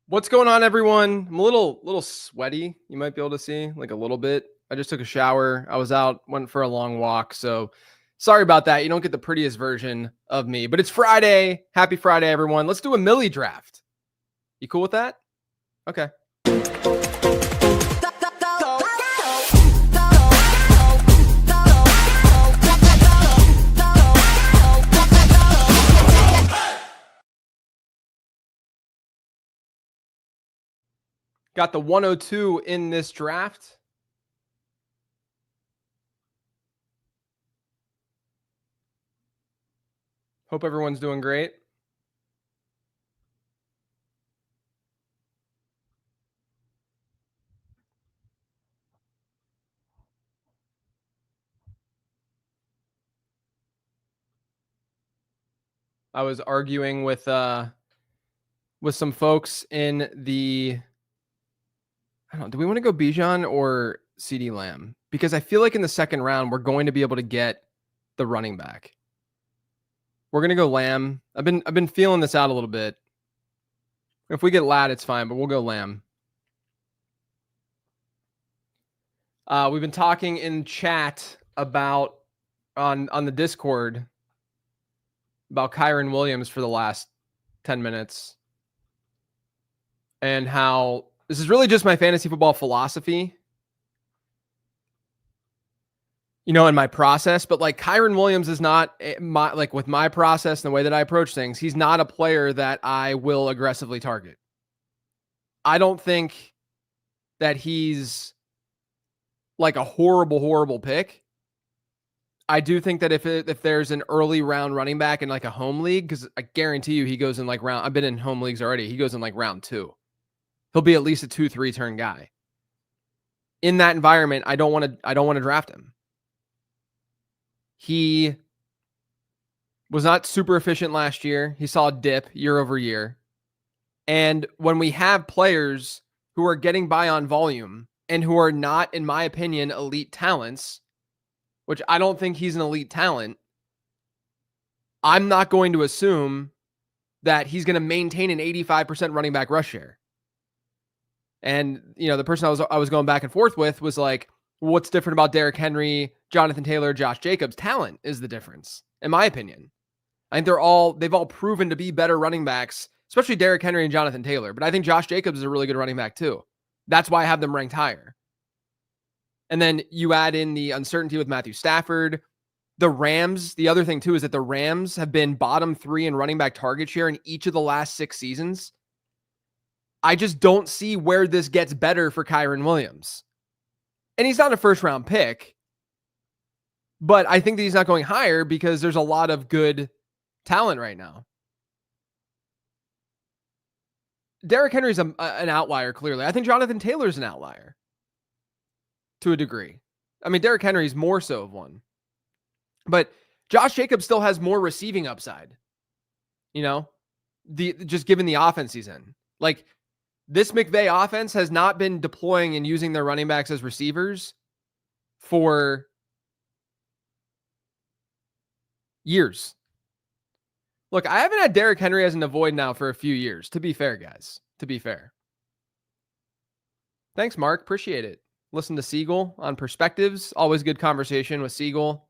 What's going on, everyone? I'm a little sweaty. You might be able to see, like a little bit. I just took a shower. I was out, went for a long walk. So sorry about that. You don't get the prettiest version of me, but it's Friday. Happy Friday, everyone. Let's do a Millie draft. You cool with that? Okay. Got the 102 in this draft. Hope everyone's doing great. I was arguing with some folks in the, I don't know, do we want to go Bijan or CD Lamb? Because I feel like in the second round, we're going to be able to get the running back. We're going to go Lamb. I've been feeling this out a little bit. If we get Lad, it's fine, but we'll go Lamb. We've been talking in chat about on the Discord about Kyren Williams for the last 10 minutes and how this is really just my fantasy football philosophy, you know, in my process. But like Kyren Williams is not with my process and the way that I approach things, he's not a player that I will aggressively target. I don't think that he's like a horrible pick. I do think that if there's an early round running back in like a home league, because I guarantee you he goes in like round, I've been in home leagues already. He goes in like round 2. He'll be at least a 2-3 turn guy. In that environment, I don't want to draft him. He was not super efficient last year. He saw a dip year over year. And when we have players who are getting by on volume and who are not, in my opinion, elite talents, which I don't think he's an elite talent, I'm not going to assume that he's going to maintain an 85% running back rush share. And, you know, the person I was going back and forth with was like, what's different about Derrick Henry, Jonathan Taylor, Josh Jacobs? Talent is the difference, in my opinion. I think they've all proven to be better running backs, especially Derrick Henry and Jonathan Taylor. But I think Josh Jacobs is a really good running back too. That's why I have them ranked higher. And then you add in the uncertainty with Matthew Stafford. The Rams, the other thing too is that the Rams have been bottom 3 in running back target share in each of the last 6 seasons. I just don't see where this gets better for Kyren Williams. And he's not a first round pick, but I think that he's not going higher because there's a lot of good talent right now. Derrick Henry's an outlier, clearly. I think Jonathan Taylor's an outlier to a degree. I mean, Derrick Henry's more so of one. But Josh Jacobs still has more receiving upside. You know, just given the offense he's in. Like, this McVay offense has not been deploying and using their running backs as receivers for years. Look, I haven't had Derrick Henry as an avoid now for a few years, to be fair, guys. To be fair. Thanks, Mark. Appreciate it. Listen to Siegel on Perspectives. Always good conversation with Siegel.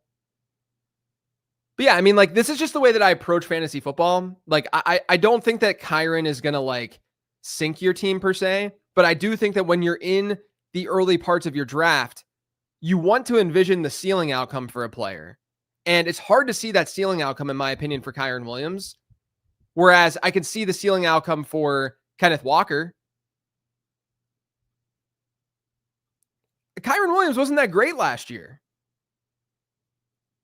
But yeah, I mean, like, this is just the way that I approach fantasy football. Like, I don't think that Kyren is going to, like, sink your team per se. But I do think that when you're in the early parts of your draft, you want to envision the ceiling outcome for a player. And it's hard to see that ceiling outcome, in my opinion, for Kyren Williams. Whereas I can see the ceiling outcome for Kenneth Walker. Kyren Williams wasn't that great last year.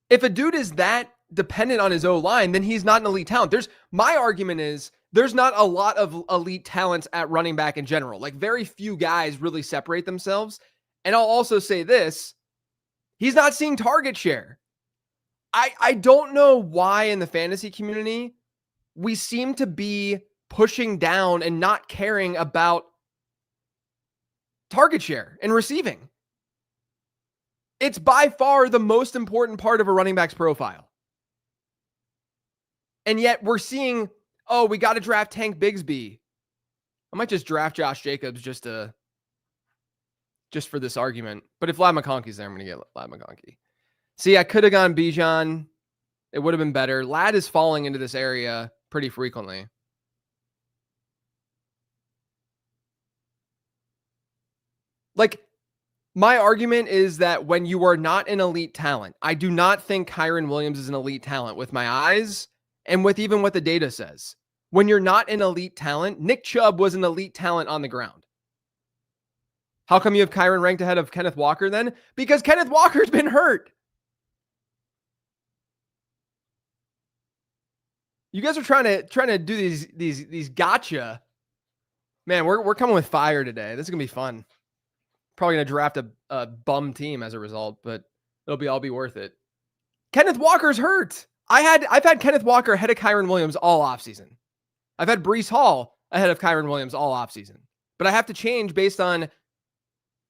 If a dude is that dependent on his O-line, then he's not an elite talent. My argument is there's not a lot of elite talents at running back in general. Like, very few guys really separate themselves. And I'll also say this, he's not seeing target share. I don't know why in the fantasy community we seem to be pushing down and not caring about target share and receiving. It's by far the most important part of a running back's profile. And yet we're seeing, oh, we got to draft Tank Bigsby. I might just draft Josh Jacobs just for this argument. But if Ladd McConkey's there, I'm going to get Ladd McConkey. See, I could have gone Bijan. It would have been better. Ladd is falling into this area pretty frequently. Like, my argument is that when you are not an elite talent, I do not think Kyren Williams is an elite talent with my eyes and with even what the data says. When you're not an elite talent, Nick Chubb was an elite talent on the ground. How come you have Kyren ranked ahead of Kenneth Walker then? Because Kenneth Walker's been hurt. You guys are trying to do these gotcha. Man, we're coming with fire today. This is gonna be fun. Probably gonna draft a bum team as a result, but it'll all be worth it. Kenneth Walker's hurt. I've had Kenneth Walker ahead of Kyren Williams all offseason. I've had Breece Hall ahead of Kyren Williams all offseason. But I have to change based on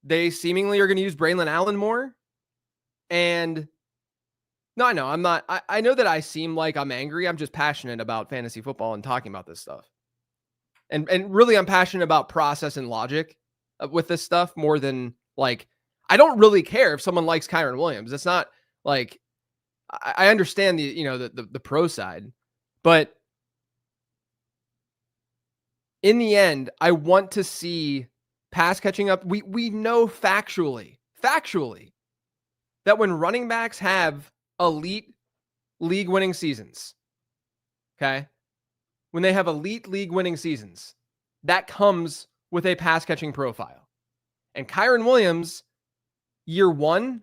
they seemingly are going to use Braylon Allen more. And no, I know I'm not. I know that I seem like I'm angry. I'm just passionate about fantasy football and talking about this stuff. And really, I'm passionate about process and logic with this stuff more than like, I don't really care if someone likes Kyren Williams. It's not like, I understand the pro side, but in the end, I want to see pass catching up. We know factually that when running backs have elite league winning seasons, okay, when they have elite league winning seasons, that comes with a pass catching profile. And Kyren Williams, year one,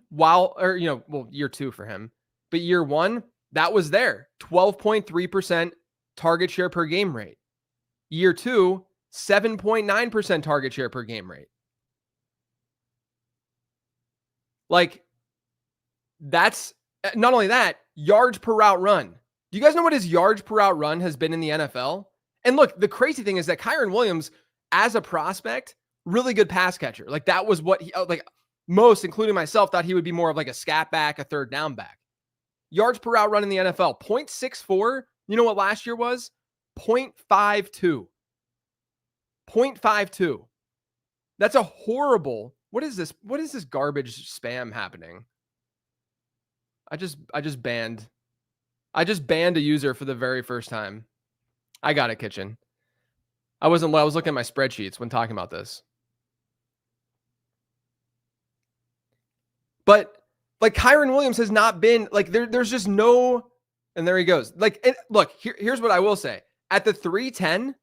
year two for him, but year one, that was there. 12.3% target share per game rate. Year two, 7.9% target share per game rate. Like, that's not only that, yards per route run. Do you guys know what his yards per route run has been in the NFL? And look, the crazy thing is that Kyren Williams, as a prospect, really good pass catcher. Like, that was what he, like, most, including myself, thought he would be more of like a scat back, a third down back. Yards per route run in the NFL, 0.64. You know what last year was? 0.52. 0.52. That's a horrible. What is this? What is this garbage spam happening? I just banned a user for the very first time. I got it, Kitchen. I was looking at my spreadsheets when talking about this. But like, Kyren Williams has not been like, there's just no, and there he goes. Like, look, here's what I will say. At the 310,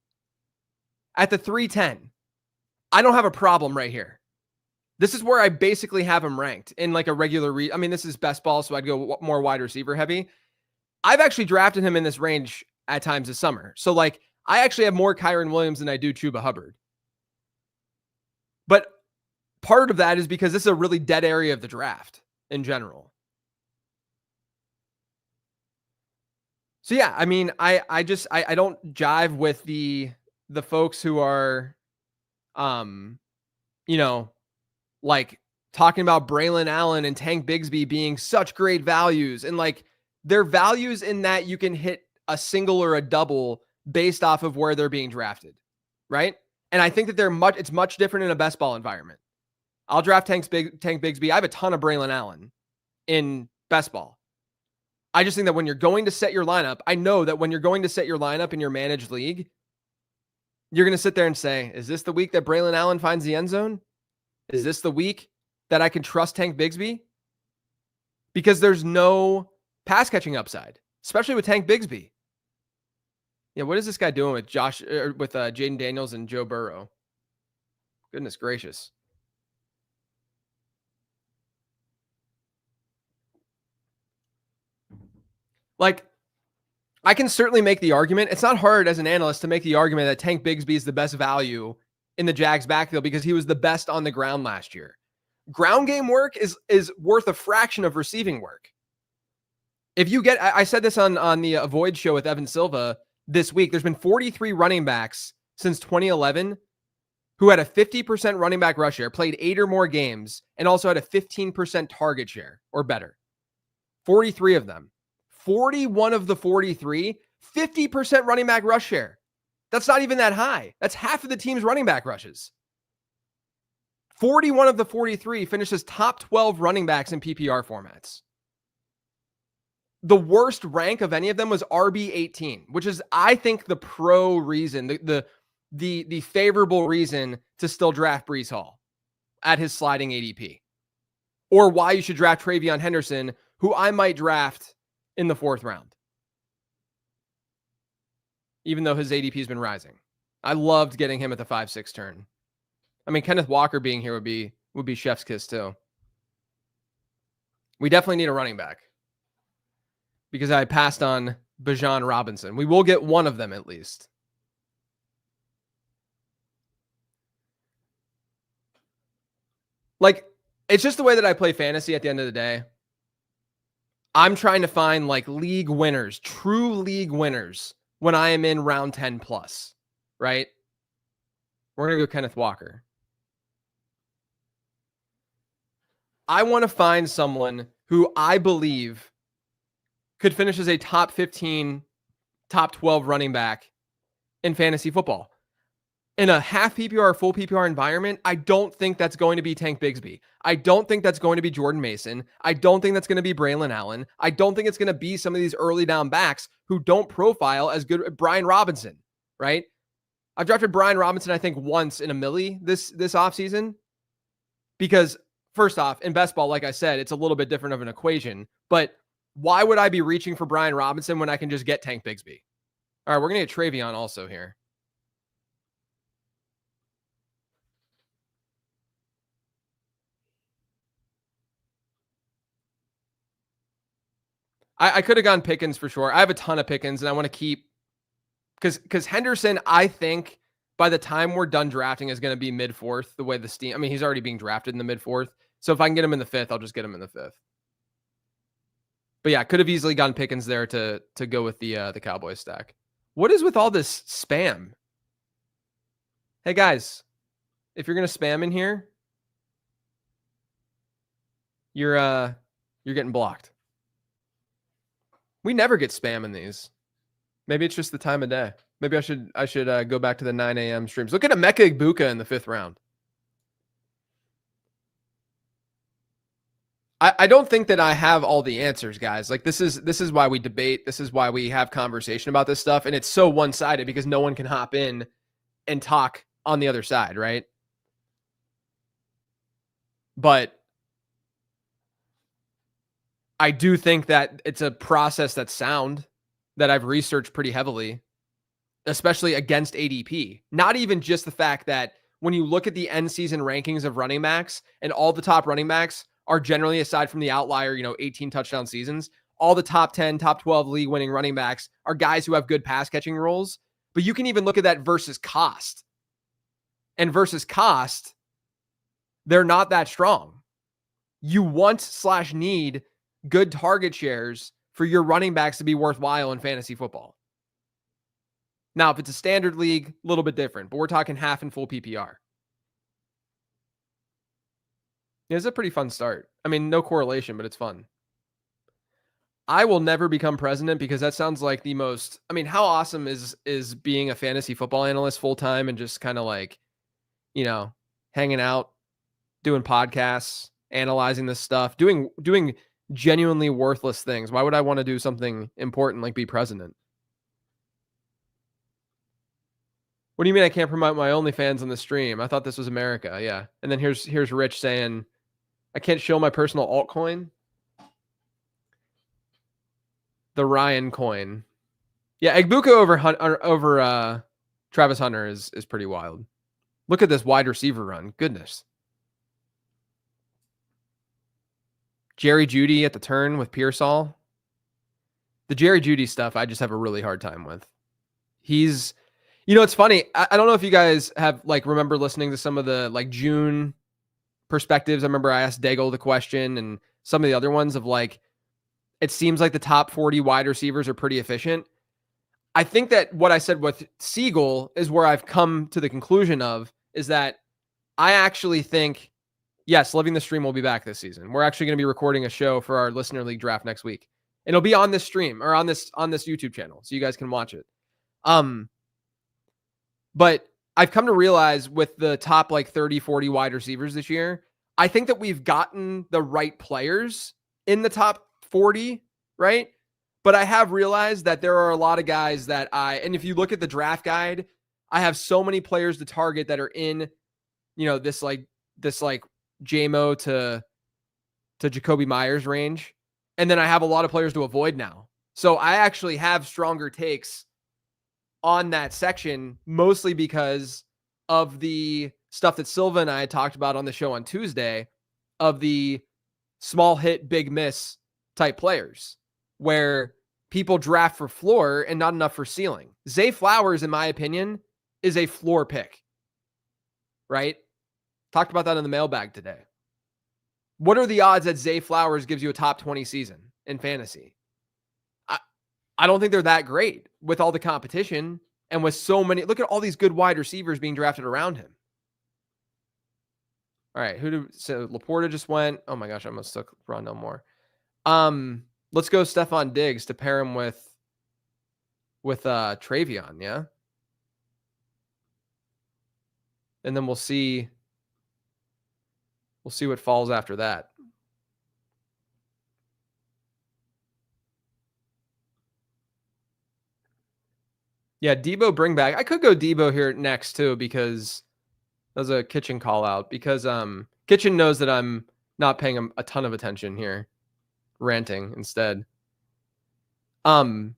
I don't have a problem right here. This is where I basically have him ranked in like a regular I mean, this is best ball, so I'd go more wide receiver heavy. I've actually drafted him in this range at times this summer. So like, I actually have more Kyren Williams than I do Chuba Hubbard. But part of that is because this is a really dead area of the draft in general. So yeah, I mean, I don't jive with the folks who are, like talking about Braylon Allen and Tank Bigsby being such great values, and like, their values in that you can hit a single or a double based off of where they're being drafted, right? And I think that it's much different in a best ball environment. I'll draft Tank Bigsby. I have a ton of Braylon Allen in best ball. I just think that when you're going to set your lineup, I know that when you're going to set your lineup in your managed league, you're going to sit there and say, is this the week that Braylon Allen finds the end zone? Is this the week that I can trust Tank Bigsby? Because there's no pass catching upside, especially with Tank Bigsby. Yeah, what is this guy doing with Jaden Daniels and Joe Burrow? Goodness gracious. Like, I can certainly make the argument. It's not hard as an analyst to make the argument that Tank Bigsby is the best value in the Jags backfield because he was the best on the ground last year. Ground game work is worth a fraction of receiving work. If you get, I said this on the Avoid show with Evan Silva this week, there's been 43 running backs since 2011 who had a 50% running back rush share, played 8 or more games, and also had a 15% target share or better. 43 of them. 41 of the 43, 50% running back rush share. That's not even that high. That's half of the team's running back rushes. 41 of the 43 finishes top 12 running backs in PPR formats. The worst rank of any of them was RB18, which is, I think, the pro reason, the favorable reason to still draft Breece Hall at his sliding ADP. Or why you should draft Travion Henderson, who I might draft in the 4th round, even though his ADP has been rising. I loved getting him at the 5-6 turn. I mean, Kenneth Walker being here would be chef's kiss too. We definitely need a running back because I passed on Bijan Robinson. We will get one of them at least. Like, it's just the way that I play fantasy at the end of the day. I'm trying to find like league winners, true league winners when I am in round 10 plus, right? We're going to go Kenneth Walker. I want to find someone who I believe could finish as a top 15, top 12 running back in fantasy football. In a half PPR or full PPR environment, I don't think that's going to be Tank Bigsby. I don't think that's going to be Jordan Mason. I don't think that's going to be Braylon Allen. I don't think it's going to be some of these early down backs who don't profile as good. Brian Robinson, right? I've drafted Brian Robinson, I think, once in a milli this offseason because, first off, in best ball, like I said, it's a little bit different of an equation. But why would I be reaching for Brian Robinson when I can just get Tank Bigsby? All right, we're going to get Travion also here. I could have gone Pickens for sure. I have a ton of Pickens, and I want to keep because Henderson, I think by the time we're done drafting is going to be mid-4th. The way the steam, I mean, he's already being drafted in the mid-4th. So if I can get him in the 5th, I'll just get him in the 5th. But yeah, could have easily gotten Pickens there to go with the Cowboys stack. What is with all this spam? Hey guys, if you're gonna spam in here, you're getting blocked. We never get spam in these. Maybe it's just the time of day. Maybe I should go back to the 9 a.m. streams. Look at Emeka Egbuka in the 5th round. I don't think that I have all the answers, guys. Like this is why we debate. This is why we have conversation about this stuff. And it's so one-sided because no one can hop in and talk on the other side, right? But I do think that it's a process that's sound, that I've researched pretty heavily, especially against ADP. Not even just the fact that when you look at the end season rankings of running backs and all the top running backs are generally, aside from the outlier, 18 touchdown seasons, all the top 10, top 12 league winning running backs are guys who have good pass catching roles. But you can even look at that versus cost. And versus cost, they're not that strong. You want/need good target shares for your running backs to be worthwhile in fantasy football. Now, if it's a standard league, a little bit different, but we're talking half and full PPR. Yeah, it's a pretty fun start. I mean, no correlation, but it's fun. I will never become president because that sounds like the most, I mean, how awesome is being a fantasy football analyst full time and just kind of like, hanging out, doing podcasts, analyzing this stuff, doing genuinely worthless things. Why would I want to do something important like be president? What do you mean I can't promote my OnlyFans on the stream? I thought this was America. Yeah. And then here's Rich saying, I can't show my personal altcoin. The Ryan coin. Yeah, Egbuka over Travis Hunter is pretty wild. Look at this wide receiver run. Goodness. Jerry Jeudy at the turn with Pearsall. The Jerry Jeudy stuff, I just have a really hard time with. He's, it's funny. I don't know if you guys have remember listening to some of the June perspectives. I remember I asked Daigle the question and some of the other ones of it seems like the top 40 wide receivers are pretty efficient. I think that what I said with Siegel is where I've come to the conclusion of is that I actually think, yes, Living the Stream will be back this season. We're actually going to be recording a show for our Listener League draft next week. And it'll be on this stream or on this YouTube channel, so you guys can watch it. But I've come to realize with the top like 30, 40 wide receivers this year, I think that we've gotten the right players in the top 40, right? But I have realized that there are a lot of guys that and if you look at the draft guide, I have so many players to target that are in, this JMO to Jacoby Myers range. And then I have a lot of players to avoid now. So I actually have stronger takes on that section, mostly because of the stuff that Silva and I had talked about on the show on Tuesday of the small hit, big miss type players where people draft for floor and not enough for ceiling. Zay Flowers, in my opinion, is a floor pick, right? Talked about that in the mailbag today. What are the odds that Zay Flowers gives you a top 20 season in fantasy? I don't think they're that great with all the competition and with so many. Look at all these good wide receivers being drafted around him. All right, so Laporta just went. Oh my gosh, I almost took Rondell Moore. Let's go Stephon Diggs to pair him with Travion, yeah. And then we'll see what falls after that. Yeah, Debo bring back. I could go Debo here next too because that was a Kitchen call out because Kitchen knows that I'm not paying him a ton of attention here, ranting instead. I mean,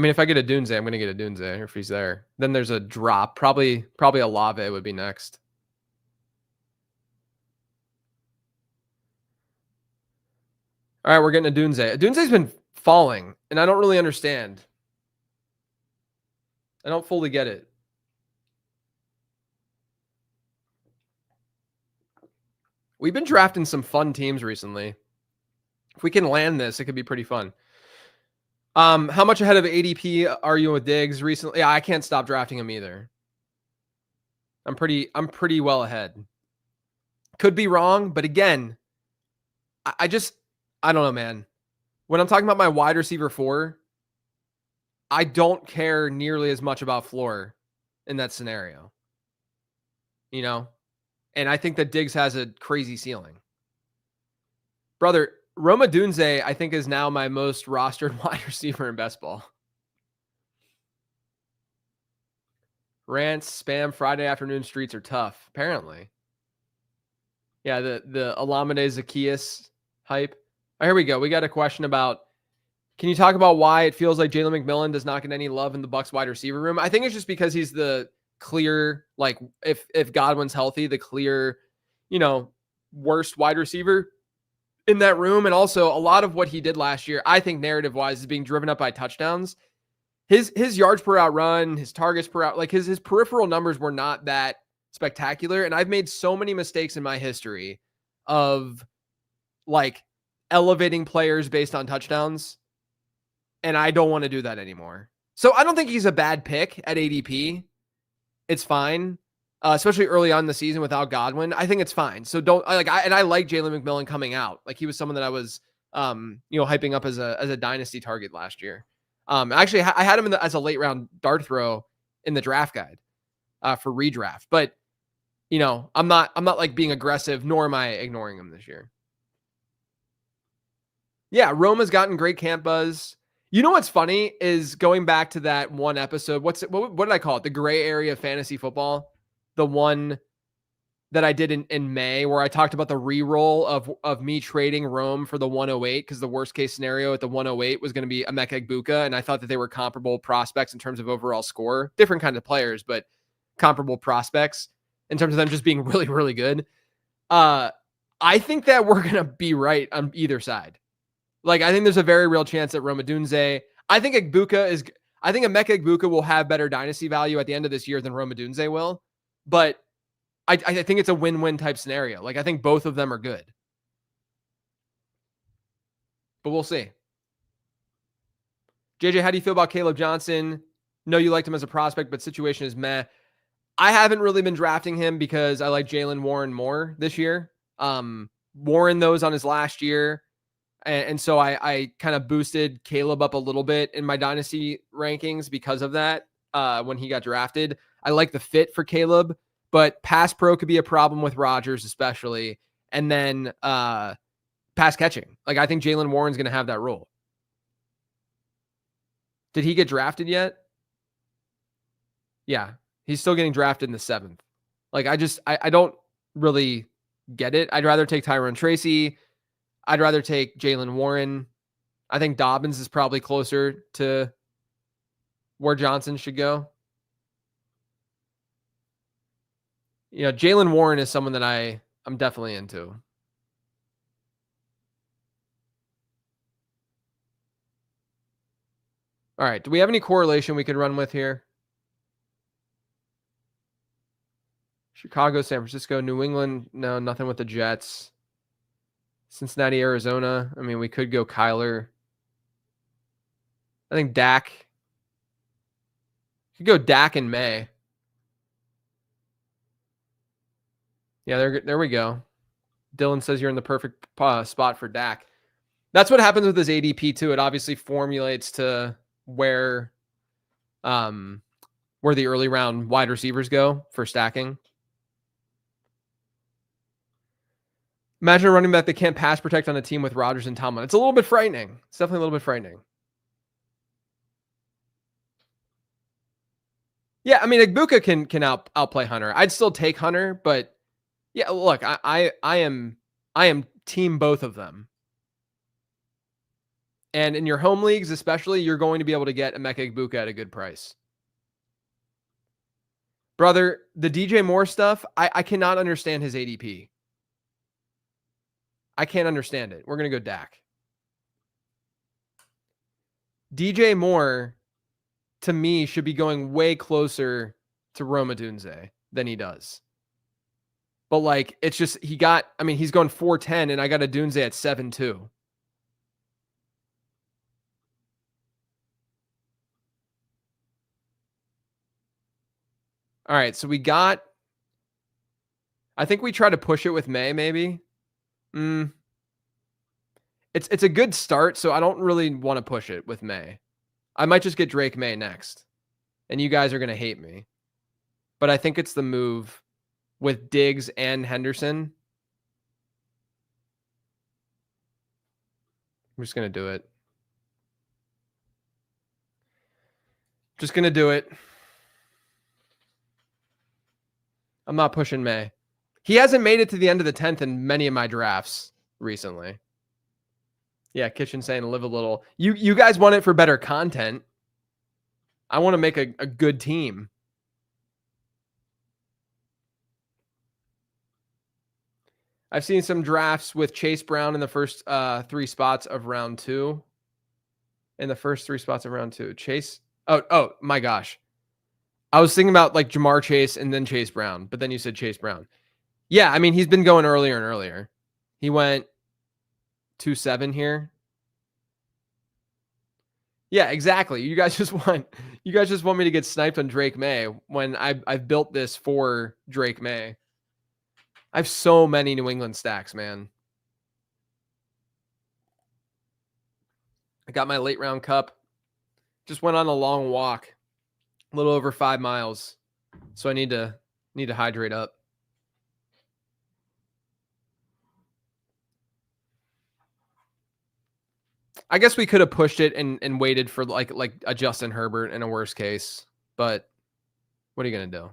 if I get a Dunze, I'm going to get a Dunze if he's there. Then there's a drop. Probably a Lave would be next. All right, we're getting a Dunze. Dunze's been falling, and I don't really understand. I don't fully get it. We've been drafting some fun teams recently. If we can land this, it could be pretty fun. How much ahead of ADP are you with Diggs recently? Yeah, I can't stop drafting him either. I'm pretty well ahead. Could be wrong, but again, I don't know, man. When I'm talking about my wide receiver 4, I don't care nearly as much about floor in that scenario. And I think that Diggs has a crazy ceiling. Brother, Roma Dunze, I think, is now my most rostered wide receiver in best ball. Rants, spam, Friday afternoon streets are tough, apparently. Yeah, the Alameda Zacchaeus hype. Oh, here we go. We got a question about, can you talk about why it feels like Jalen McMillan does not get any love in the Bucs wide receiver room? I think it's just because he's the clear, like, if Godwin's healthy, the clear, worst wide receiver in that room. And also a lot of what he did last year, I think narrative-wise, is being driven up by touchdowns. His yards per out run, his targets per out, like his peripheral numbers were not that spectacular. And I've made so many mistakes in my history of like elevating players based on touchdowns. And I don't want to do that anymore. So I don't think he's a bad pick at ADP. It's fine. Especially early on in the season without Godwin. I think it's fine. So I like Jalen McMillan coming out. Like he was someone that I was hyping up as a dynasty target last year. Actually I had him as a late round dart throw in the draft guide for redraft. But I'm not like being aggressive, nor am I ignoring him this year. Yeah, Roma's gotten great camp buzz. You know what's funny is going back to that one episode. What did I call it? The gray area of fantasy football. The one that I did in May where I talked about the re-roll of me trading Rome for the 108 because the worst case scenario at the 108 was going to be Emeka Egbuka, and I thought that they were comparable prospects in terms of overall score. Different kind of players, but comparable prospects in terms of them just being really, really good. I think that we're going to be right on either side. Like, I think there's a very real chance that Rome Odunze, I think Emeka Egbuka will have better dynasty value at the end of this year than Rome Odunze will. But I think it's a win-win type scenario. Like, I think both of them are good. But we'll see. JJ, how do you feel about Caleb Johnson? No, you liked him as a prospect, but situation is meh. I haven't really been drafting him because I like Jalen Warren more this year. Warren, those on his last year, And so I kind of boosted Caleb up a little bit in my dynasty rankings because of that. When he got drafted, I like the fit for Caleb, but pass pro could be a problem with Rodgers, especially. And then pass catching. Like, I think Jaylen Warren's going to have that role. Did he get drafted yet? Yeah, he's still getting drafted in the 7th. Like, I don't really get it. I'd rather take Tyrone Tracy. I'd rather take Jaylen Warren. I think Dobbins is probably closer to where Johnson should go. You know, Jaylen Warren is someone that I'm definitely into. All right. Do we have any correlation we could run with here? Chicago, San Francisco, New England. No, nothing with the Jets. Cincinnati, Arizona. I mean, we could go Kyler. I think Dak. You could go Dak in May. Yeah, there we go. Dylan says you're in the perfect spot for Dak. That's what happens with his ADP too. It obviously formulates to where the early round wide receivers go for stacking. Imagine a running back that can't pass protect on a team with Rodgers and Tomlin. It's a little bit frightening. It's definitely a little bit frightening. Yeah, I mean, Igbokwe can outplay Hunter. I'd still take Hunter, but yeah, look, I am team both of them. And in your home leagues, especially, you're going to be able to get Emeka Igbokwe at a good price. Brother, the DJ Moore stuff, I cannot understand his ADP. I can't understand it. We're going to go Dak. DJ Moore, to me, should be going way closer to Rome Odunze than he does. But, like, it's just, he's going 4.10, and I got Odunze at 7.2. All right, so we got, I think we try to push it with May, maybe. It's a good start, so I don't really want to push it with May. I might just get Drake May next, and you guys are going to hate me. But I think it's the move with Diggs and Henderson. I'm just going to do it. Just going to do it. I'm not pushing May. He hasn't made it to the end of the 10th in many of my drafts recently. Yeah, Kitchen saying live a little. You guys want it for better content. I want to make a good team. I've seen some drafts with Chase Brown in the first 3 spots of round 2. In the first 3 spots of round 2. Chase. Oh my gosh. I was thinking about like Jamar Chase and then Chase Brown, but then you said Chase Brown. Yeah, I mean, he's been going earlier and earlier. He went 2.7 here. Yeah, exactly. You guys just want me to get sniped on Drake May when I've built this for Drake May. I have so many New England stacks, man. I got my late round cup. Just went on a long walk, a little over 5 miles. So I need to hydrate up. I guess we could have pushed it and waited for like a Justin Herbert in a worst case, but what are you going to do?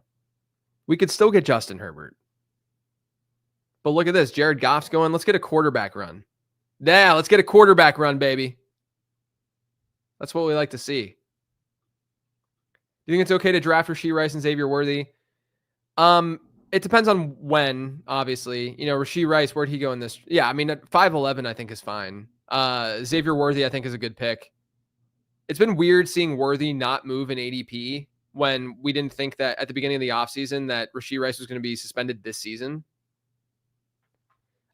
We could still get Justin Herbert. But look at this. Jared Goff's going. Let's get a quarterback run. Yeah, let's get a quarterback run, baby. That's what we like to see. Do you think it's okay to draft Rashee Rice and Xavier Worthy? It depends on when, obviously. You know, Rashee Rice, where'd he go in this? Yeah, I mean, at 5'11", I think is fine. Xavier Worthy, I think, is a good pick. It's been weird seeing Worthy not move in ADP when we didn't think that at the beginning of the offseason that Rashee Rice was going to be suspended this season.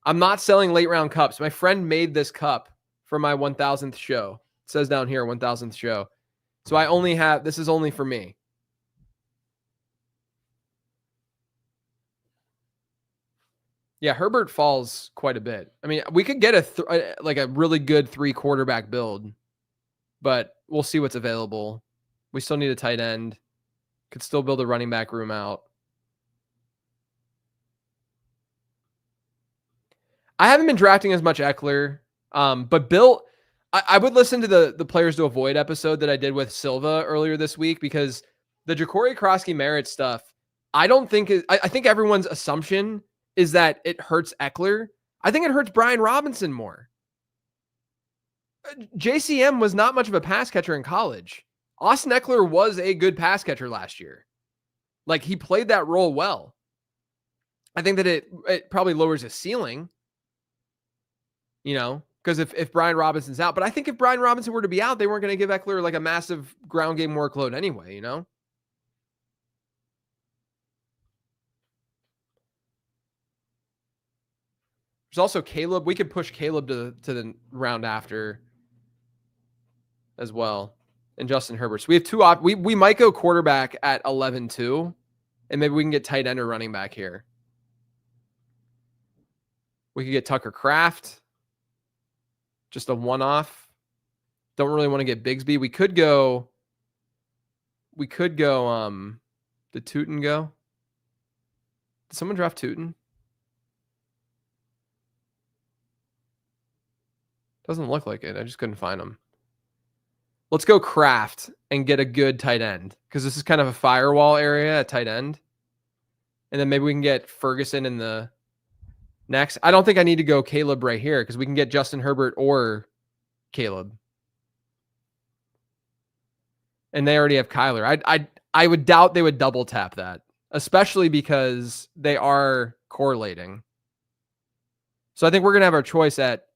I'm not selling late round cups. My friend made this cup for my 1000th show. It says down here, 1000th show. So I only have, this is only for me. Yeah, Herbert falls quite a bit. I mean, we could get a really good 3 quarterback build, but we'll see what's available. We still need a tight end. Could still build a running back room out. I haven't been drafting as much Eckler, but Bill, I would listen to the players to avoid episode that I did with Silva earlier this week, because the Ja'Cory Krosky Merritt stuff, I don't think I think everyone's assumption is that it hurts Eckler. I think it hurts Brian Robinson more. JCM was not much of a pass catcher in college. Austin Eckler was a good pass catcher last year. Like, he played that role well. I think that it probably lowers his ceiling, because if Brian Robinson's out, but I think if Brian Robinson were to be out, they weren't going to give Eckler like a massive ground game workload anyway, There's also Caleb. We could push Caleb to the round after as well. And Justin Herbert. So we have two we might go quarterback at 11-2, and maybe we can get tight end or running back here. We could get Tucker Kraft. Just a one-off. Don't really want to get Bigsby. We could go did Tootin go? Did someone draft Tootin? Doesn't look like it. I just couldn't find him. Let's go Kraft and get a good tight end, because this is kind of a firewall area at tight end. And then maybe we can get Ferguson in the next. I don't think I need to go Caleb right here, because we can get Justin Herbert or Caleb. And they already have Kyler. I would doubt they would double tap that, especially because they are correlating. So I think we're going to have our choice at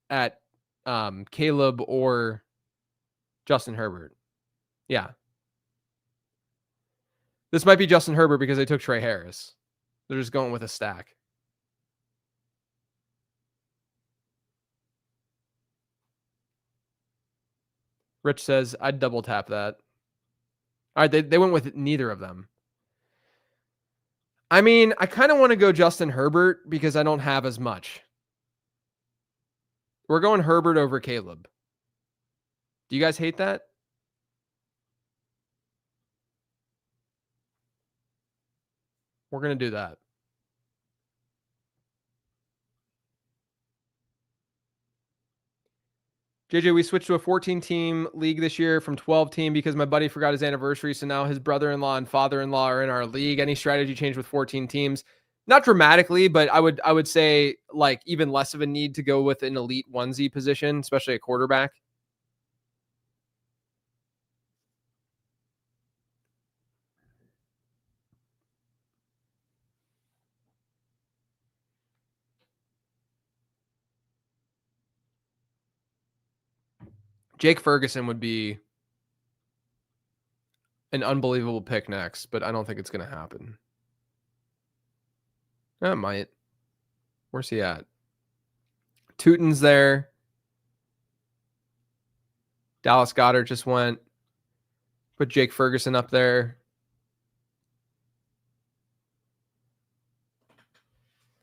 Caleb or Justin Herbert. Yeah. This might be Justin Herbert because they took Trey Harris. They're just going with a stack. Rich says, I'd double tap that. All right, they went with neither of them. I mean, I kind of want to go Justin Herbert because I don't have as much. We're going Herbert over Caleb. Do you guys hate that? We're going to do that. JJ, we switched to a 14-team league this year from 12-team because my buddy forgot his anniversary. So now his brother-in-law and father-in-law are in our league. Any strategy change with 14 teams? Not dramatically, but I would say like even less of a need to go with an elite onesie position, especially a quarterback. Jake Ferguson would be an unbelievable pick next, but I don't think it's going to happen. It might. Where's he at? Tootin's there. Dallas Goedert just went. Put Jake Ferguson up there.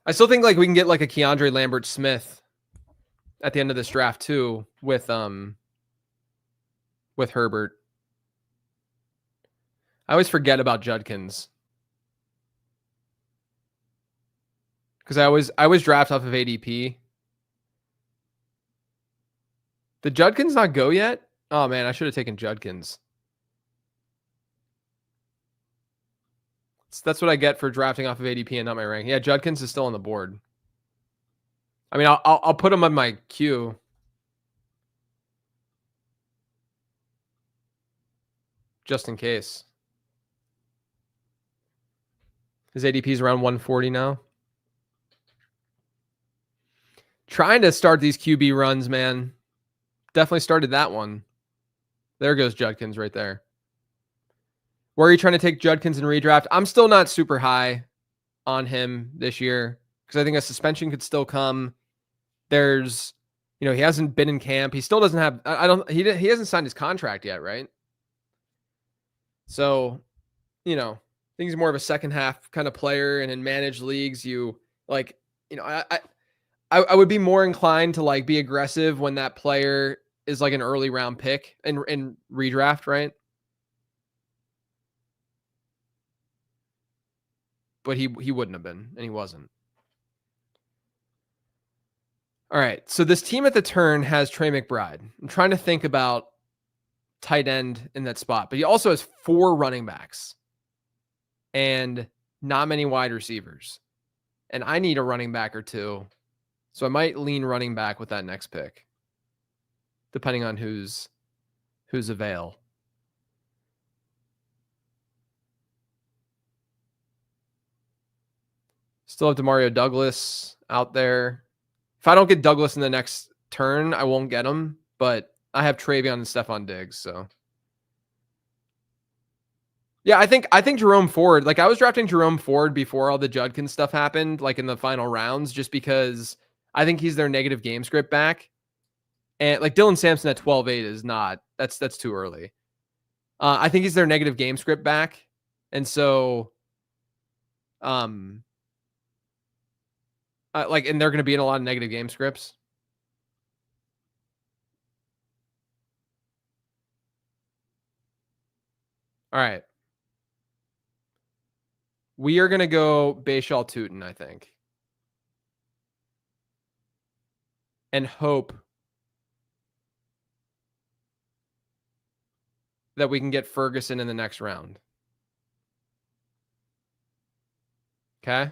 I still think like we can get like a Keandre Lambert Smith at the end of this draft too with Herbert. I always forget about Judkins because I always draft off of ADP. Did Judkins not go yet? Oh man, I should have taken Judkins. That's what I get for drafting off of ADP and not my rank. Yeah, Judkins is still on the board. I mean, I'll put him on my queue. Just in case. His ADP is around 140 now. Trying to start these QB runs, man. Definitely started that one. There goes Judkins right there. Where are you trying to take Judkins in redraft? I'm still not super high on him this year because I think a suspension could still come. There's, he hasn't been in camp. He still doesn't have, he hasn't signed his contract yet, right? So, I think he's more of a second half kind of player, and in managed leagues, you like I would be more inclined to like be aggressive when that player is like an early round pick in redraft, right? But he wouldn't have been, and he wasn't. All right. So this team at the turn has Trey McBride. I'm trying to think about tight end in that spot, but he also has 4 running backs and not many wide receivers. And I need a running back or two. So I might lean running back with that next pick, depending on who's avail. Still have Demario Douglas out there. If I don't get Douglas in the next turn, I won't get him. But I have Travion and Stephon Diggs, so yeah, I think Jerome Ford. Like I was drafting Jerome Ford before all the Judkins stuff happened, like in the final rounds, just because I think he's their negative game script back. And like Dylan Sampson at 12-8 is not. That's too early. I think he's their negative game script back, and so, and they're going to be in a lot of negative game scripts. All right. We are going to go Bashal Tootin, I think. And hope that we can get Ferguson in the next round. Okay?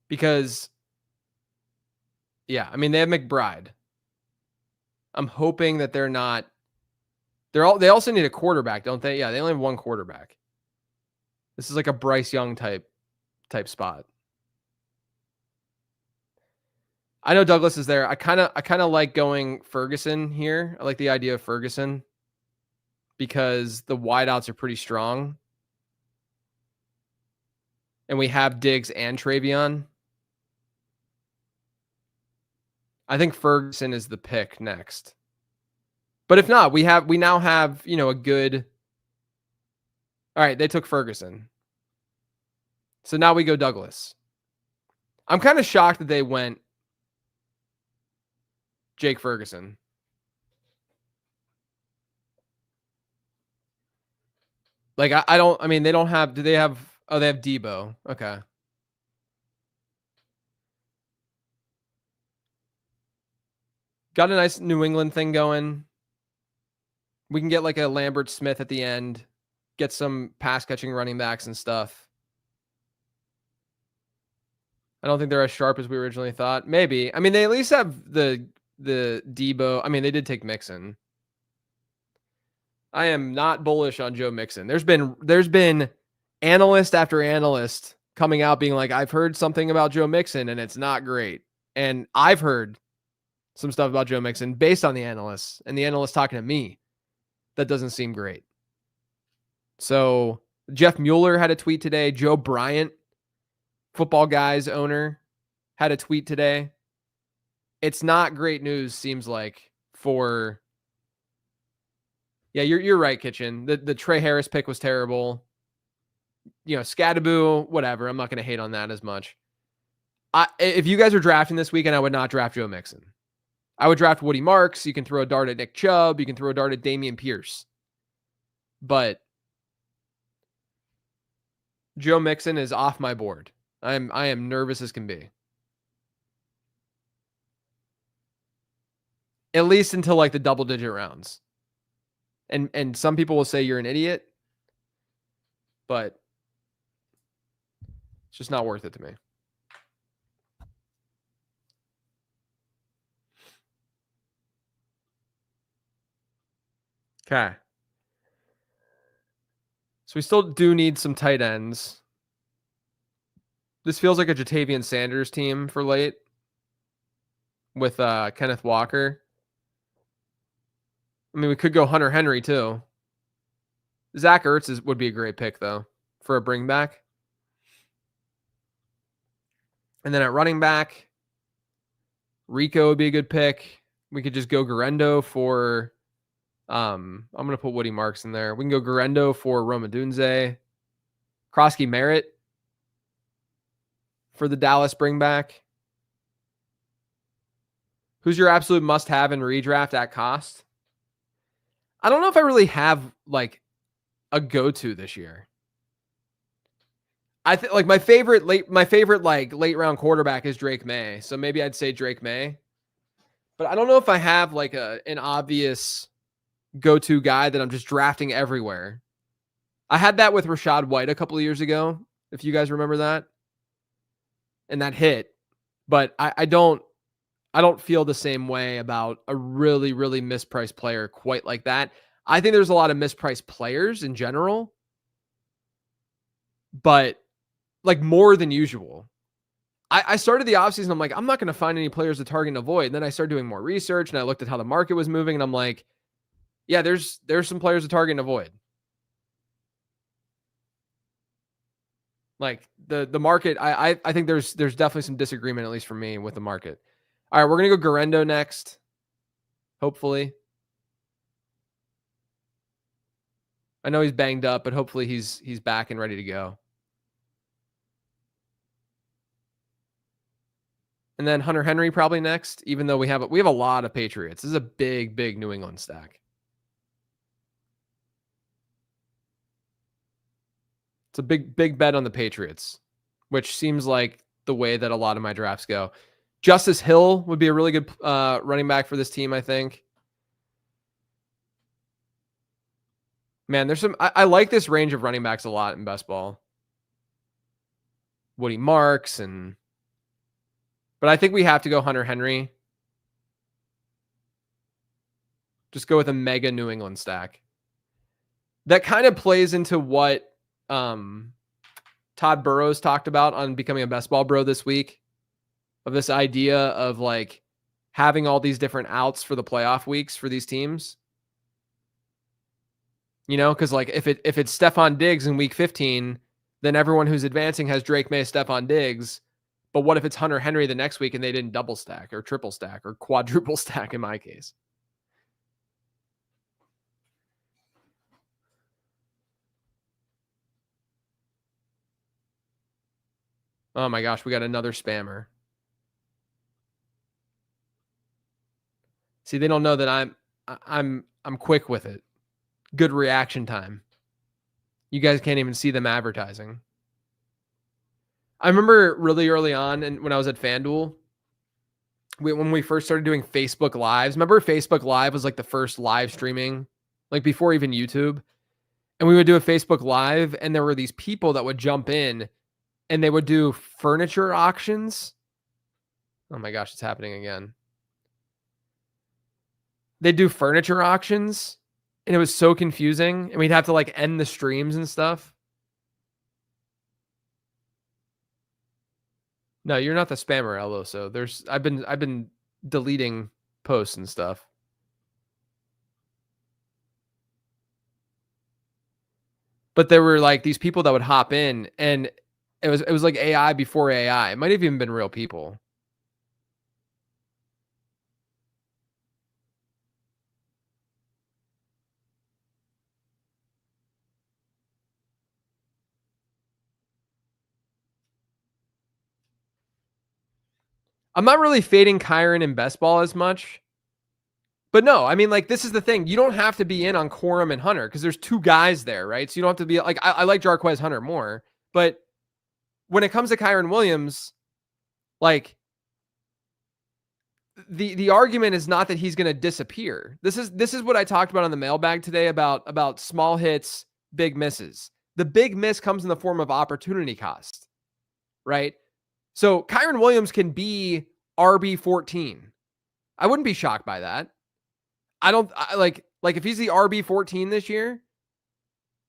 Because, yeah, I mean, they have McBride. I'm hoping that they're not. They also need a quarterback, don't they? Yeah, they only have one quarterback. This is like a Bryce Young type spot. I know Douglas is there. I kind of like going Ferguson here. I like the idea of Ferguson because the wideouts are pretty strong. And we have Diggs and Travion. I think Ferguson is the pick next. But if not, we now have, a good. All right, they took Ferguson. So now we go Douglas. I'm kind of shocked that they went Jake Ferguson. Like I don't. I mean, they don't have. Do they have? Oh, they have Debo. Okay. Got a nice New England thing going. We can get like a Lambert Smith at the end. Get some pass catching running backs and stuff. I don't think they're as sharp as we originally thought. Maybe. I mean, they at least have the Debo. I mean, they did take Mixon. I am not bullish on Joe Mixon. There's been analyst after analyst coming out being like, I've heard something about Joe Mixon and it's not great. And I've heard some stuff about Joe Mixon based on the analysts and the analysts talking to me. That doesn't seem great. So Jeff Mueller had a tweet today. Joe Bryant, Football Guys owner, had a tweet today. It's not great news, seems like, for. Yeah, you're right, Kitchen. The Trey Harris pick was terrible. Scadaboo, whatever. I'm not going to hate on that as much. If you guys are drafting this weekend, I would not draft Joe Mixon. I would draft Woody Marks. You can throw a dart at Nick Chubb. You can throw a dart at Dameon Pierce. But Joe Mixon is off my board. I am nervous as can be. At least until like the double-digit rounds. And some people will say you're an idiot, but it's just not worth it to me. Okay. So we still do need some tight ends. This feels like a Jatavian Sanders team for late with Kenneth Walker. I mean, we could go Hunter Henry too. Zach Ertz would be a great pick though for a bring back. And then at running back, Rico would be a good pick. We could just go Garendo for. I'm going to put Woody Marks in there. We can go Garendo for Roma Dunze. Krosky Merritt for the Dallas bringback. Who's your absolute must-have in redraft at cost? I don't know if I really have like a go-to this year. I think like my favorite like late round quarterback is Drake May. So maybe I'd say Drake May. But I don't know if I have like an obvious go-to guy that I'm just drafting everywhere. I had that with Rashad White a couple of years ago, if you guys remember that. And that hit. But I don't feel the same way about a really, really mispriced player quite like that. I think there's a lot of mispriced players in general, but like more than usual. I started the offseason. I'm like, I'm not going to find any players to target and avoid. And then I started doing more research and I looked at how the market was moving and I'm like, yeah, there's some players to target and avoid. Like the market, I think there's definitely some disagreement, at least for me, with the market. All right, we're going to go Garendo next. Hopefully. I know he's banged up, but hopefully he's back and ready to go. And then Hunter Henry probably next, even though we have a lot of Patriots. This is a big New England stack. It's a big bet on the Patriots, which seems like the way that a lot of my drafts go. Justice Hill would be a really good running back for this team, I think. Man, there's some. I like this range of running backs a lot in best ball. Woody Marks but I think we have to go Hunter Henry. Just go with a mega New England stack. That kind of plays into what Todd Burrows talked about on becoming a best ball bro this week, of this idea of like having all these different outs for the playoff weeks for these teams. You know, because like if it's Stephon Diggs in week 15, then everyone who's advancing has Drake May, Stephon Diggs. But what if it's Hunter Henry the next week and they didn't double stack or triple stack or quadruple stack in my case? Oh my gosh, we got another spammer. See, they don't know that I'm quick with it. Good reaction time. You guys can't even see them advertising. I remember really early on, and when I was at FanDuel, when we first started doing Facebook Lives. Remember Facebook Live was like the first live streaming, like before even YouTube. And we would do a Facebook Live, and there were these people that would jump in, and they would do furniture auctions. Oh my gosh, it's happening again. They'd do furniture auctions, and it was so confusing, and we'd have to like end the streams and stuff. No, you're not the spammer, Ello. So I've been deleting posts and stuff. But there were like these people that would hop in, and it was like AI before AI. It might have even been real people. I'm not really fading Kyren in best ball as much. But no, I mean, like, this is the thing. You don't have to be in on Corum and Hunter because there's two guys there, right? So you don't have to be like, I like Jarquez Hunter more. But when it comes to Kyren Williams, like, the argument is not that he's going to disappear. This is what I talked about on the mailbag today about small hits, big misses. The big miss comes in the form of opportunity cost, right? So Kyren Williams can be RB14. I wouldn't be shocked by that. Like if he's the RB14 this year,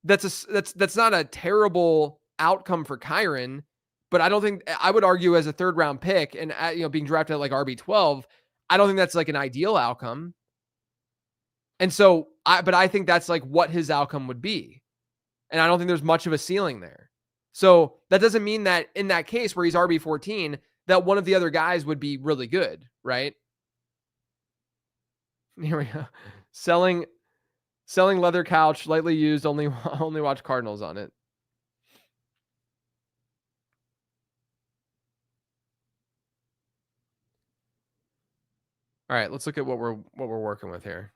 that's not a terrible outcome for Kyren, but I don't think, I would argue as a third round pick and being drafted at like RB12, I don't think that's like an ideal outcome. And so I think that's like what his outcome would be. And I don't think there's much of a ceiling there. So that doesn't mean that in that case where he's RB14, that one of the other guys would be really good, right? Here we go. Selling leather couch, lightly used, only watch Cardinals on it. All right, let's look at what we're working with here.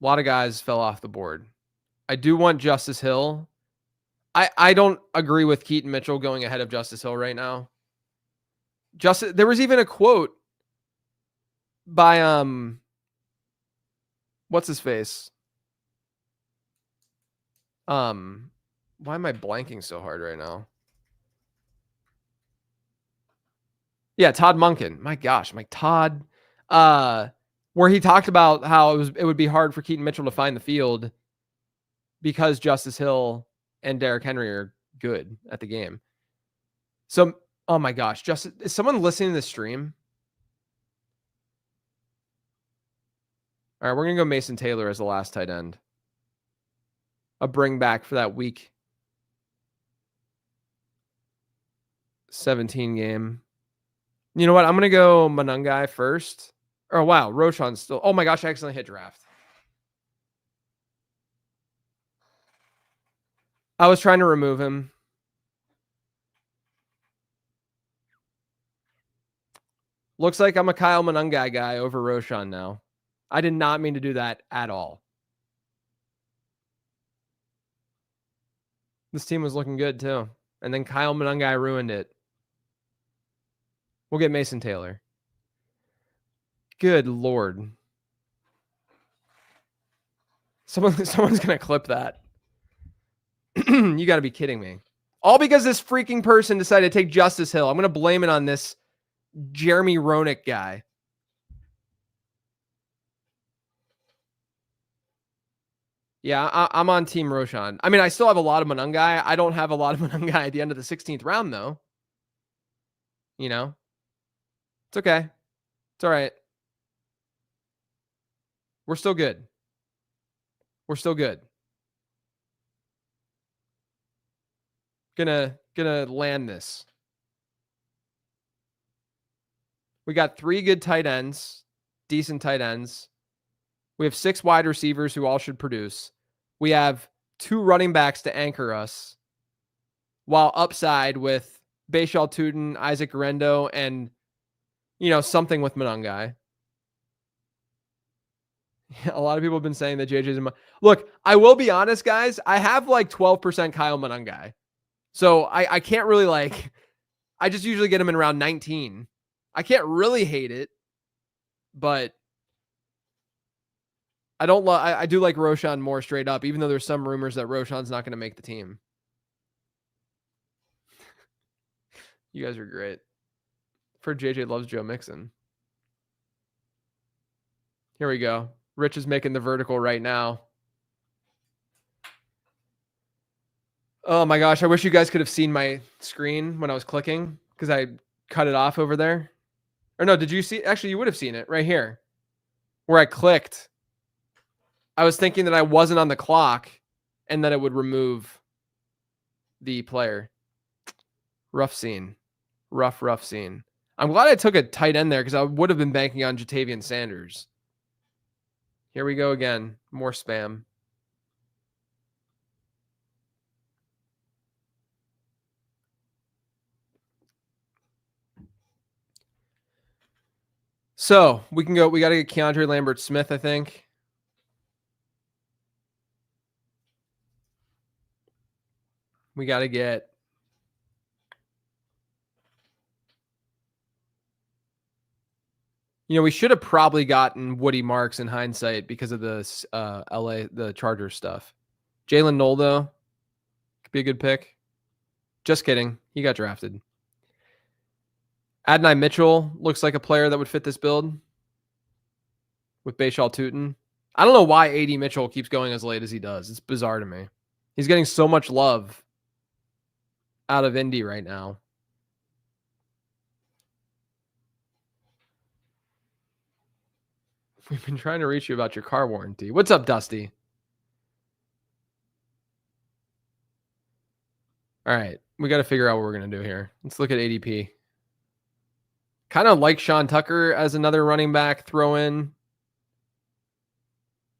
A lot of guys fell off the board. I do want Justice Hill. I don't agree with Keaton Mitchell going ahead of Justice Hill right now. There was even a quote by what's his face? Why am I blanking so hard right now? Yeah, Todd Monken. My gosh, Todd. Where he talked about how it would be hard for Keaton Mitchell to find the field because Justice Hill and Derrick Henry are good at the game. So, oh my gosh, is someone listening to the stream? All right, we're gonna go Mason Taylor as the last tight end. A bring back for that week 17 game. You know what? I'm gonna go Monangai first. Oh wow, Roshan's still. Oh my gosh, I accidentally hit draft. I was trying to remove him. Looks like I'm a Kyle Monangai guy over Roshan now. I did not mean to do that at all. This team was looking good too. And then Kyle Monangai ruined it. We'll get Mason Taylor. Good Lord. Someone's going to clip that. You got to be kidding me. All because this freaking person decided to take Justice Hill. I'm going to blame it on this Jeremy Roenick guy. Yeah, I'm on Team Roshan. I mean, I still have a lot of Monangai. I don't have a lot of Monangai at the end of the 16th round, though. You know? It's okay. It's all right. We're still good. We're still good. Gonna land this. We got 3 good tight ends, decent tight ends. We have 6 wide receivers who all should produce. We have 2 running backs to anchor us, while upside with Bashal Tootin, Isaac Garendo, and, you know, something with Monangai. A lot of people have been saying that JJ's in Look, I will be honest, guys. I have like 12% Kyle Monangai. So I can't really like, I just usually get him in around 19. I can't really hate it, but I don't love, I do like Roshan more straight up, even though there's some rumors that Roshan's not going to make the team. You guys are great. For JJ loves Joe Mixon. Here we go. Rich is making the vertical right now. Oh my gosh. I wish you guys could have seen my screen when I was clicking because I cut it off over there. Or no, did you see? Actually, you would have seen it right here where I clicked. I was thinking that I wasn't on the clock and that it would remove the player. Rough scene. Rough scene. I'm glad I took a tight end there because I would have been banking on Jatavian Sanders. Here we go again. More spam. So we can go. We got to get Keandre Lambert Smith, I think. We got to get. You know, we should have probably gotten Woody Marks in hindsight because of the the Chargers stuff. Jalen Knoll, though, could be a good pick. Just kidding. He got drafted. Adonai Mitchell looks like a player that would fit this build with Bashal Tootin. I don't know why AD Mitchell keeps going as late as he does. It's bizarre to me. He's getting so much love out of Indy right now. We've been trying to reach you about your car warranty. What's up, Dusty? All right. We got to figure out what we're going to do here. Let's look at ADP. Kind of like Sean Tucker as another running back throw in.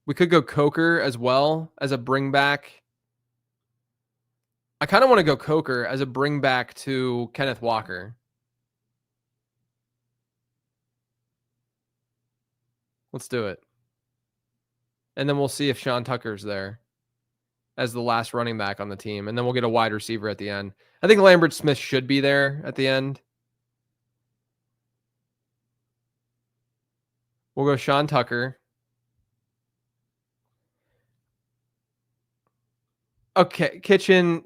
We could go Coker as well as a bring back. I kind of want to go Coker as a bring back to Kenneth Walker. Let's do it. And then we'll see if Sean Tucker's there as the last running back on the team. And then we'll get a wide receiver at the end. I think Lambert Smith should be there at the end. We'll go Sean Tucker. Okay, kitchen.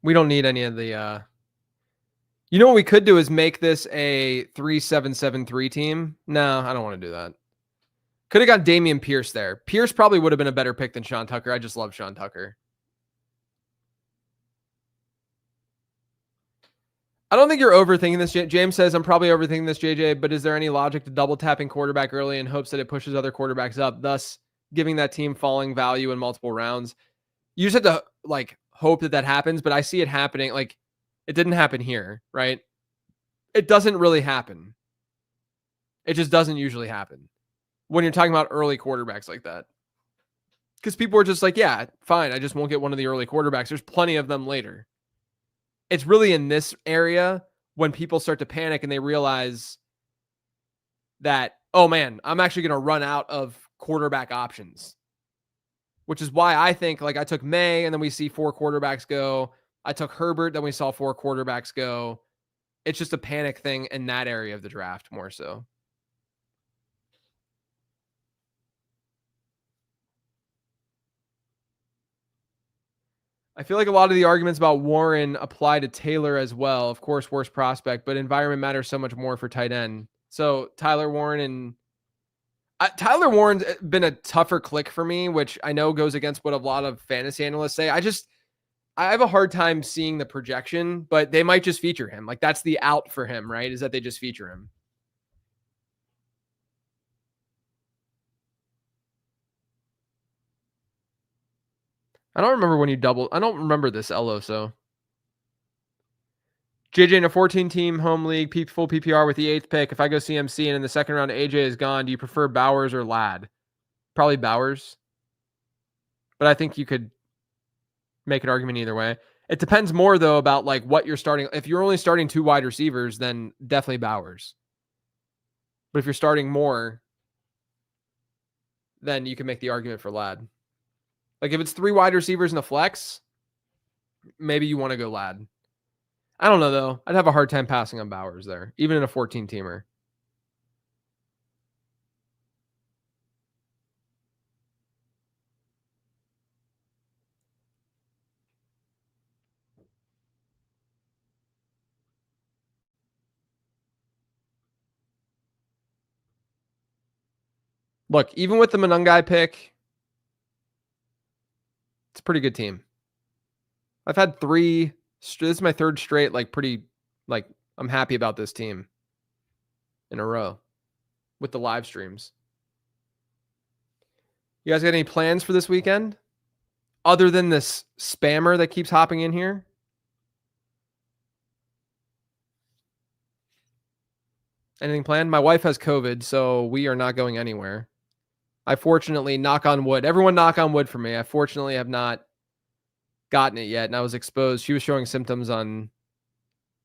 We don't need any of the you know what we could do is make this a 3-7-7-3 team. No, I don't want to do that. Could have got Dameon Pierce there. Pierce probably would have been a better pick than Sean Tucker. I just love Sean Tucker. I don't think you're overthinking this. James says, I'm probably overthinking this, JJ, but is there any logic to double tapping quarterback early in hopes that it pushes other quarterbacks up, thus giving that team falling value in multiple rounds? You just have to hope that happens, but I see it happening. It didn't happen here, right? It doesn't really happen. It just doesn't usually happen when you're talking about early quarterbacks like that. Because people are just yeah, fine, I just won't get one of the early quarterbacks. There's plenty of them later. It's really in this area when people start to panic and they realize that, oh man, I'm actually going to run out of quarterback options, which is why I think I took May and then we see 4 quarterbacks go. I took Herbert, then we saw 4 quarterbacks go. It's just a panic thing in that area of the draft more so. I feel like a lot of the arguments about Warren apply to Taylor as well. Of course, worst prospect, but environment matters so much more for tight end. So Tyler Warren's been a tougher click for me, which I know goes against what a lot of fantasy analysts say. I have a hard time seeing the projection, but they might just feature him. That's the out for him, right? Is that they just feature him. I don't remember when you doubled. I don't remember this, Elo, so. JJ in a 14-team home league, full PPR with the 8th pick. If I go CMC and in the second round AJ is gone, do you prefer Bowers or Ladd? Probably Bowers. But I think you could make an argument either way. It depends more, though, about what you're starting. If you're only starting 2 wide receivers, then definitely Bowers. But if you're starting more, then you can make the argument for Ladd. If it's 3 wide receivers and a flex, maybe you want to go Ladd. I don't know, though. I'd have a hard time passing on Bowers there, even in a 14-teamer. Look, even with the Monungai pick, it's a pretty good team. I've had 3. This is my 3rd straight, I'm happy about this team in a row with the live streams. You guys got any plans for this weekend? Other than this spammer that keeps hopping in here? Anything planned? My wife has COVID, so we are not going anywhere. I fortunately, knock on wood. Everyone knock on wood for me. I fortunately have not gotten it yet, and I was exposed. She was showing symptoms on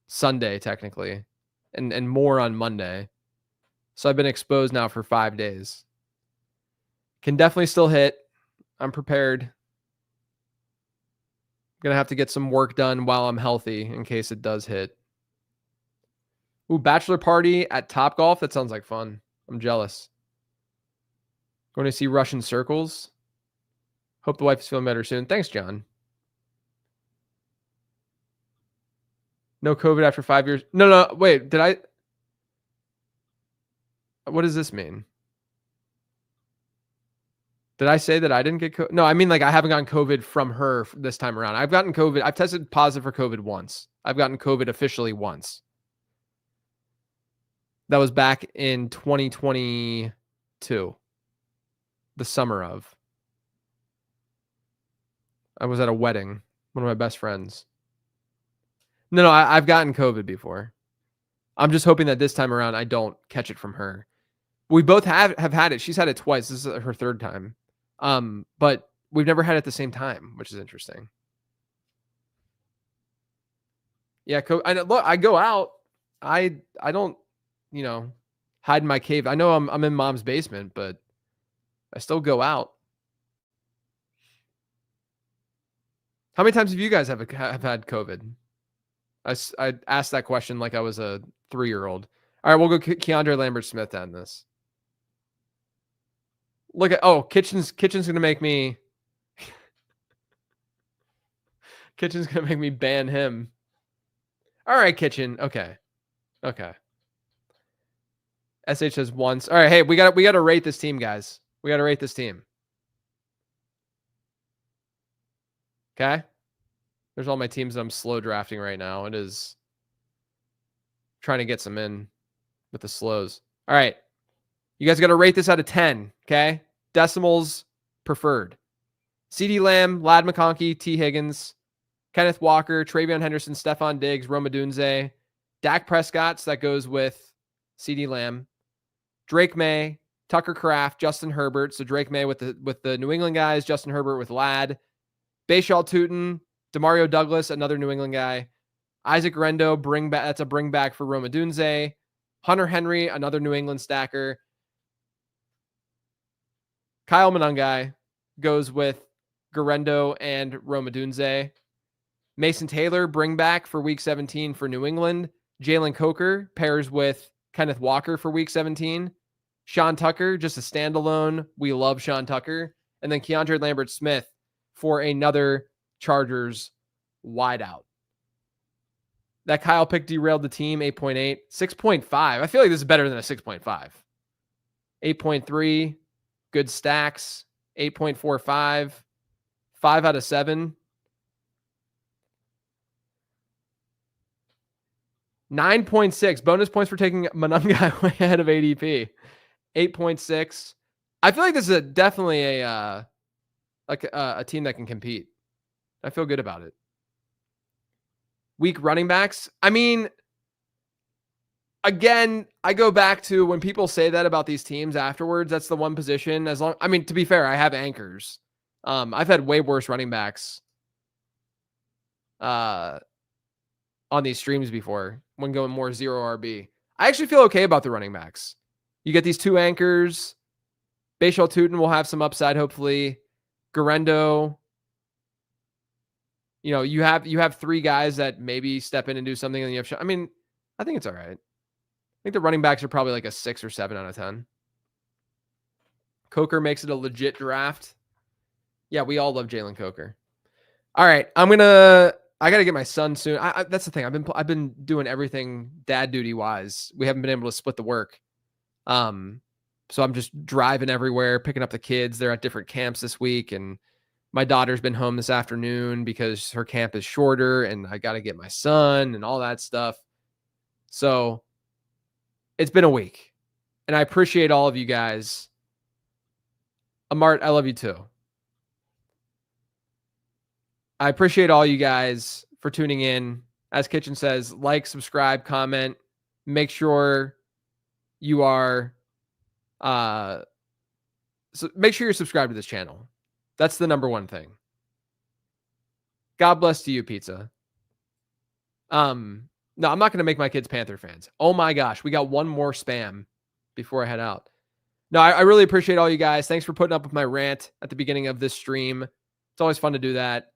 Sunday, technically, and more on Monday. So I've been exposed now for 5 days. Can definitely still hit. I'm prepared. I'm going to have to get some work done while I'm healthy in case it does hit. Ooh, bachelor party at Topgolf. That sounds like fun. I'm jealous. Going to see Russian circles. Hope the wife is feeling better soon. Thanks, John. No COVID after 5 years. No. Wait, did I? What does this mean? Did I say that I didn't get COVID? No, I mean I haven't gotten COVID from her this time around. I've gotten COVID. I've tested positive for COVID once. I've gotten COVID officially once. That was back in 2022. The summer of. I was at a wedding. One of my best friends. No, I've gotten COVID before. I'm just hoping that this time around I don't catch it from her. We both have had it. She's had it twice. This is her 3rd time. But we've never had it at the same time, which is interesting. Yeah, look, I go out. I don't, hide in my cave. I know I'm in mom's basement, but I still go out. How many times have you guys have had COVID? I asked that question like I was a 3-year-old. All right, we'll go Keandre Lambert-Smith down this. Look at Kitchen's gonna make me ban him. All right, Kitchen. Okay. SH says once. All right, hey, we got to rate this team, guys. We got to rate this team. Okay? There's all my teams that I'm slow drafting right now. It is trying to get some in with the slows. All right. You guys got to rate this out of 10, okay? Decimals preferred. CeeDee Lamb, Ladd McConkey, T. Higgins, Kenneth Walker, Travion Henderson, Stephon Diggs, Rome Odunze, Dak Prescott, so that goes with CeeDee Lamb, Drake May, Tucker Kraft, Justin Herbert. So Drake May with the New England guys, Justin Herbert with Ladd, Bashaw Tutin, Demario Douglas, another New England guy, Isaac Rendo, that's a bring back for Rome Odunze, Hunter Henry, another New England stacker, Kyle Monangai goes with Garendo and Rome Odunze. Mason Taylor, bring back for week 17 for New England. Jalen Coker pairs with Kenneth Walker for week 17. Sean Tucker, just a standalone. We love Sean Tucker. And then Keandre Lambert-Smith for another Chargers wideout. That Kyle pick derailed the team, 8.8. 6.5. I feel like this is better than a 6.5. 8.3. Good stacks. 8.45. 5 out of 7. 9.6 bonus points for taking Monangai way ahead of ADP. 8.6. I feel like this is definitely a team that can compete. I feel good about it. Weak running backs. I mean, again, I go back to when people say that about these teams afterwards. That's the one position. To be fair, I have anchors. I've had way worse running backs on these streams before when going more 0 RB. I actually feel okay about the running backs. You get these 2 anchors. Bashaw Tutin will have some upside, hopefully. Garendo. You have 3 guys that maybe step in and do something, and you have. I think it's all right. I think the running backs are probably like a 6 or 7 out of 10. Coker makes it a legit draft. Yeah, we all love Jalen Coker. All right, I got to get my son soon. That's the thing. I've been doing everything dad duty wise. We haven't been able to split the work. So I'm just driving everywhere, picking up the kids. They're at different camps this week, and my daughter's been home this afternoon because her camp is shorter, and I got to get my son and all that stuff. So it's been a week, and I appreciate all of you guys. Amart, I love you too. I appreciate all you guys for tuning in. As Kitchen says, like, subscribe, comment. Make sure you are make sure you're subscribed to this channel. That's the number one thing. God bless to you, pizza. No, I'm not going to make my kids Panther fans. Oh my gosh, we got one more spam before I head out. No, I really appreciate all you guys. Thanks for putting up with my rant at the beginning of this stream. It's always fun to do that.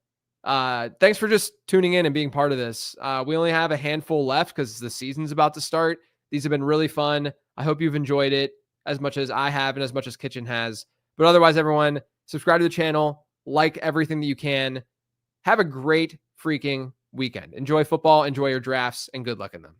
Thanks for just tuning in and being part of this. We only have a handful left because the season's about to start. These have been really fun. I hope you've enjoyed it as much as I have and as much as Kitchen has. But otherwise, everyone, subscribe to the channel, like everything that you can. Have a great freaking weekend. Enjoy football, enjoy your drafts, and good luck in them.